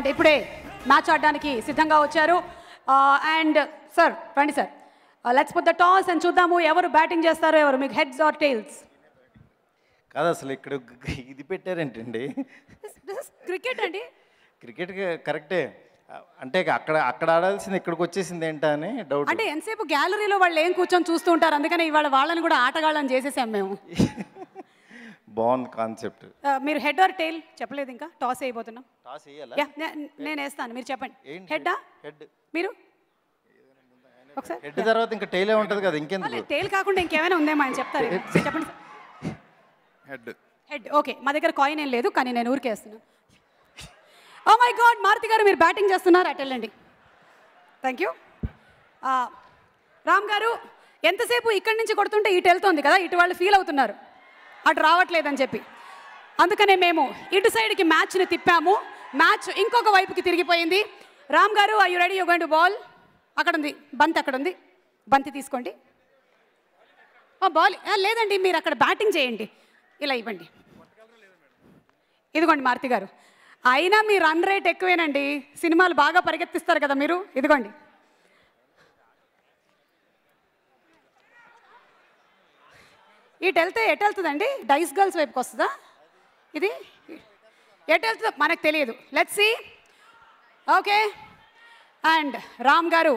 And ఇప్పుడే match ఆడడానికి సిద్ధంగా వచ్చారు. అండ్ సార్ రండి sir, let's put the toss and చూద్దాము ఎవరు బ్యాటింగ్ చేస్తారో ఎవరు. మీకు హెడ్స్ ఆర్ టైల్స్? కాదు అసలు ఇక్కడ ఇది పెట్టారేంటండి? క్రికెట్ అండి. క్రికెట్ కరెక్టే, అంటే అక్కడ ఆడాల్సింది ఇక్కడికి వచ్చేసింది ఏంటా అని డౌట్. అంటే ఎంతసేపు గ్యాలరీలో వాళ్ళు ఏం కూర్చొని చూస్తూ ఉంటారు, అందుకని ఇవాళ వాళ్ళని కూడా ఆటగాళ్ళని చేసేసాం మేము. బాగుంది కాన్సెప్ట్. మీరు హెడ్ ఆర్ టైల్ చెప్పలేదు, ఇంకా టాస్ అయిపోతున్నాం. టాస్ వేయాలా? నేను వేస్తాను, మీరు చెప్పండి. హెడ్ హెడ్ మీరు ఒకసారి. హెడ్ తర్వాత ఇంకా టైలే ఉంటుంది కదా, ఇంకెందుకు? టైల్ కాకుండా ఇంకేమైనా ఉందేమో ఆయన చెప్తారు, చెప్పండి. హెడ్. Head okay. మా దగ్గర కాయిన్ ఏం లేదు కానీ నేను ఊరికేస్తున్నాను. ఓ మై గాడ్, మారుతి గారు మీరు బ్యాటింగ్ చేస్తున్నారు, అటు వెళ్ళండి. Thank you. రామ్ గారు ఎంతసేపు ఇక్కడి నుంచి కొడుతుంటే ఇటు వెళ్తుంది కదా, ఇటు వాళ్ళు ఫీల్ అవుతున్నారు అటు రావట్లేదని చెప్పి, అందుకనే మేము ఇటు సైడ్కి మ్యాచ్ని తిప్పాము. మ్యాచ్ ఇంకొక వైపుకి తిరిగిపోయింది. రామ్ గారు I you ready? You going to ball? అక్కడ ఉంది బంతి, అక్కడ ఉంది బంతి, తీసుకోండి. బాల్ లేదండి, మీరు అక్కడ బ్యాటింగ్ చేయండి, ఇలా ఇవ్వండి. ఇదిగోండి మారుతి గారు, అయినా మీ రన్ రేట్ ఎక్కువేనండి, సినిమాలు బాగా పరిగెత్తిస్తారు కదా మీరు. ఇదిగోండి. ఇటు వెళ్తే ఎటు వెళ్తుందండి? డైస్ గర్ల్స్ వైపుకి వస్తుందా ఇది? ఎటు వెళ్తుందో మనకు తెలియదు. Let's see. Okay. And Ram గారు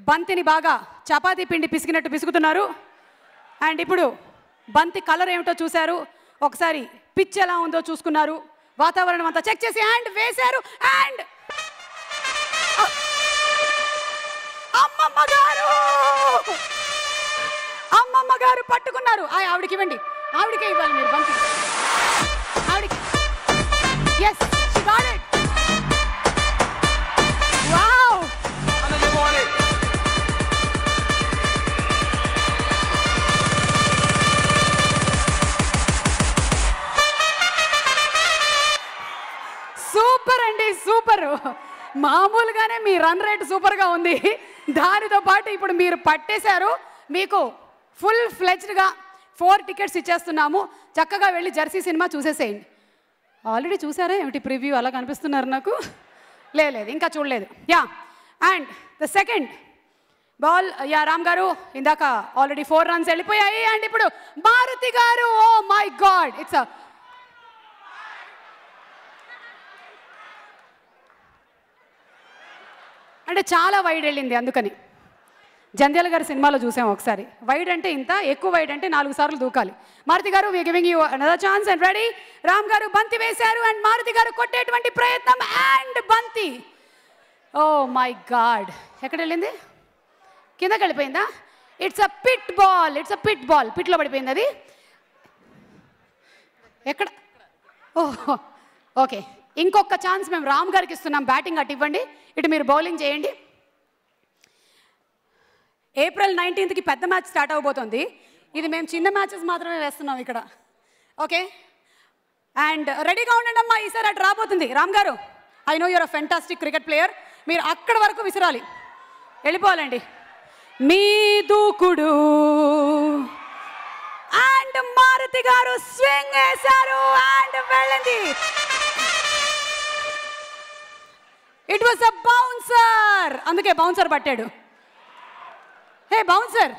బంతిని బాగా చపాతీ పిండి పిసికినట్టు పిసుకుతున్నారు. అండ్ ఇప్పుడు బంతి కలర్ ఏమిటో చూశారు, ఒకసారి పిచ్ ఎలా ఉందో చూసుకున్నారు, వాతావరణం అంతా చెక్ చేసి అండ్ వేశారు. అండ్ అమ్మమ్మ గారు పట్టుకున్నారు. ఆవిడకి ఇవ్వండి, ఆవిడకే ఇవ్వాలి మీరు బంతి, ఆవిడకి. Yes, she got it. Wow. Super అండి, సూపర్. మామూలుగానే మీ రన్ రేట్ సూపర్గా ఉంది, దానితో పాటు ఇప్పుడు మీరు పట్టేశారు. మీకు ఫుల్ ఫ్లెజ్డ్గా 4 టికెట్స్ ఇచ్చేస్తున్నాము, చక్కగా వెళ్ళి జెర్సీ సినిమా చూసేసేయండి. ఆల్రెడీ చూసారా ఏమిటి ప్రివ్యూ? అలా కనిపిస్తున్నారు నాకు. లేదు ఇంకా చూడలేదు. Yeah. And the second ball, yeah Ram గారు ఇందాక ఆల్రెడీ 4 రన్స్ వెళ్ళిపోయాయి. అండ్ ఇప్పుడు మారుతి గారు, ఓ మై గాడ్, ఇట్స్ అంటే చాలా వైడ్ వెళ్ళింది, అందుకని. జంధ్యాల గారి సినిమాలో చూసాం ఒకసారి, వైడ్ అంటే ఇంత, ఎక్కువ వైడ్ అంటే 4 సార్లు దూకాలి. మారుతి గారు we giving you another chance. And ready. Ram గారు బంతి వేశారు అండ్ మారుతి గారు కొట్టేటువంటి ప్రయత్నం. అండ్ బంతి, ఓ మై గాడ్, ఎక్కడ వెళ్ళింది? కిందకి వెళ్ళిపోయిందా? It's a pit ball, it's a pit ball. పిట్లో పడిపోయింది అది. ఎక్కడ? ఓహో ఓకే. ఇంకొక ఛాన్స్ మేము రామ్ గారికి ఇస్తున్నాం, బ్యాటింగ్ అటు ఇవ్వండి, ఇటు మీరు బౌలింగ్ చేయండి. ఏప్రిల్ 19కి పెద్ద మ్యాచ్ స్టార్ట్ అవబోతుంది, ఇది మేము చిన్న మ్యాచెస్ మాత్రమే వేస్తున్నాం ఇక్కడ. ఓకే. అండ్ రెడీగా ఉండండి అమ్మా, ఈసారి అటు రాబోతుంది. రామ్ గారు I know your a fantastic cricket player, మీరు అక్కడ వరకు విసిరాలి, వెళ్ళిపోవాలండి. మీ దూకుడు. అండ్ మారుతి గారు స్వింగ్ వేశారు అండ్ వెళ్ళింది. ఇట్ వాస్ అ బౌన్సర్, అందుకే బౌన్సర్ పట్టాడు. హే బౌన్సర్,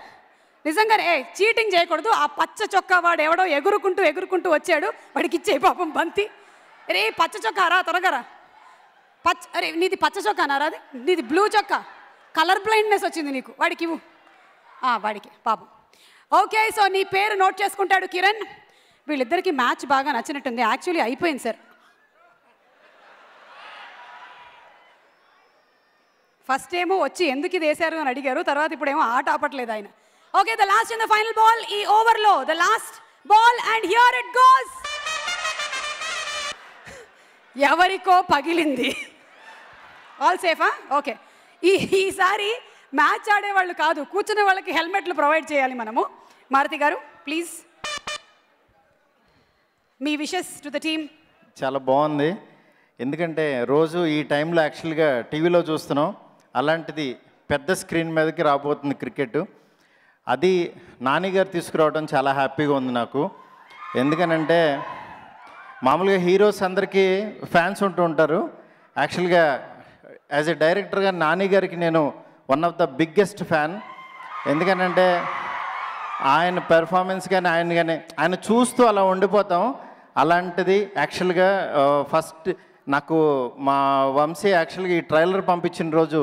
నిజంగా చీటింగ్ చేయకూడదు. ఆ పచ్చ చొక్కా వాడు ఎవడో ఎగురుకుంటూ వచ్చాడు, వాడికి ఇచ్చే పాపం బంతి. రే పచ్చ చొక్కా రా, త్వరగా రా. అరే నీది పచ్చ చొక్కా నారా? అది నీది బ్లూ చొక్కా, కలర్ బ్లైండ్నెస్ వచ్చింది నీకు, వాడికి ఇవ్వు, వాడికి పాపం. ఓకే, సో నీ పేరు నోట్ చేసుకుంటాడు కిరణ్. వీళ్ళిద్దరికీ మ్యాచ్ బాగా నచ్చినట్టుంది, యాక్చువల్లీ అయిపోయింది సార్. ఫస్ట్ ఏమో వచ్చి ఎందుకు ఇది వేశారు అని అడిగారు, తర్వాత ఇప్పుడేమో ఆట ఆపట్లేదు ఆయన. Okay, the last and the final ball ఈ ఓవర్లో, the last ball and here it goes. ఎవరికో పగిలింది. ఆల్ సేఫా? ఓకే. ఈసారి మ్యాచ్ ఆడేవాళ్ళు కాదు, కూర్చునే వాళ్ళకి హెల్మెట్లు ప్రొవైడ్ చేయాలి మనము. మారుతి గారు please, me wishes to the team. చాలా బాగుంది, ఎందుకంటే రోజు ఈ టైంలో యాక్చువల్గా టీవీలో చూస్తున్నాం, అలాంటిది పెద్ద స్క్రీన్ మీదకి రాబోతుంది క్రికెట్. అది నాని గారు తీసుకురావడం చాలా హ్యాపీగా ఉంది నాకు. ఎందుకనంటే మామూలుగా హీరోస్ అందరికీ ఫ్యాన్స్ ఉంటూ ఉంటారు, యాక్చువల్గా యాజ్ ఎ డైరెక్టర్గా నాని గారికి నేను one of the biggest fan. ఎందుకనంటే ఆయన పెర్ఫార్మెన్స్ కానీ ఆయన చూస్తూ అలా ఉండిపోతాం. అలాంటిది యాక్చువల్గా ఫస్ట్ నాకు మా వంశీ యాక్చువల్గా ఈ ట్రైలర్ పంపించిన రోజు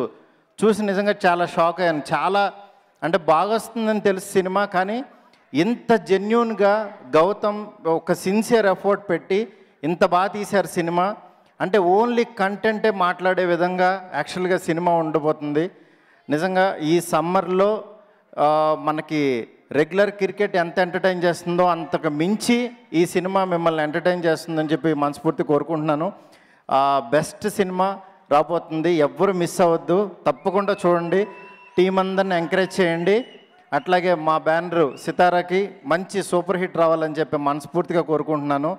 చూసి నిజంగా చాలా షాక్ అయ్యాను. చాలా అంటే బాగా వస్తుందని తెలుసు సినిమా, కానీ ఇంత జెన్యూన్గా గౌతమ్ ఒక సిన్సియర్ ఎఫర్ట్ పెట్టి ఇంత బాగా తీశారు సినిమా. అంటే ఓన్లీ కంటెంటే మాట్లాడే విధంగా యాక్చువల్గా సినిమా ఉండబోతుంది. నిజంగా ఈ సమ్మర్లో మనకి రెగ్యులర్ క్రికెట్ ఎంత ఎంటర్టైన్ చేస్తుందో అంతకు మించి ఈ సినిమా మిమ్మల్ని ఎంటర్టైన్ చేస్తుందని చెప్పి మనస్ఫూర్తి కోరుకుంటున్నాను. బెస్ట్ సినిమా రాబోతుంది, ఎవ్వరు మిస్ అవ్వద్దు, తప్పకుండా చూడండి, టీం అందరిని ఎంకరేజ్ చేయండి. అట్లాగే మా బ్యానరు సితారాకి మంచి సూపర్ హిట్ రావాలని చెప్పి మనస్ఫూర్తిగా కోరుకుంటున్నాను.